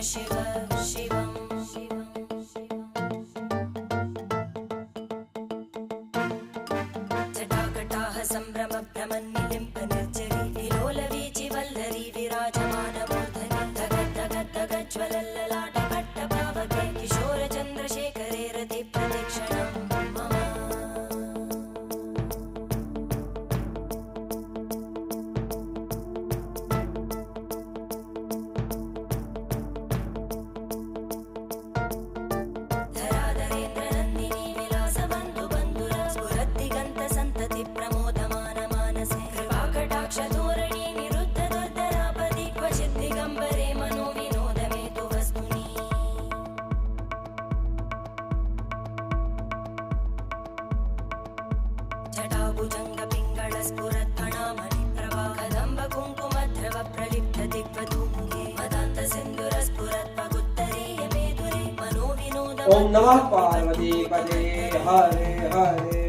शिव शिवम् जटाकटाह सम्भ्रम भ्रमन्निलिम्प निर्जरी विलोलवीचि वल्लरी विराजमानमूर्धनि धगद्धगद्धगज्ज्वलल्ललाट कट्टपावके किशोरचन्द्रशेखरे रति प्रदक्षिणम् मम धराधरेन्द्रनन्दिनी विलासबन्धु बन्धुर स्फुरद्दिगन्त सन्तति प्रमोदमान मानसे कृपाकटाक्षधोरणी निरुद्ध दुर्धरापदि क्वचित् दिगम्बरे मनो विनोदमेतु वस्तुनि जटाभुजङ्ग पिङ्गळ स्फुरत्फणामणि प्रभा कदम्ब कुङ्कुमद्रव प्रलिप्त दिग्वधूमुखे मदान्त सिन्दुर स्फुरत्पगुत्तरीय मेदुरे मनो विनोद ओम नमः पार्वती पदे हरे हरे।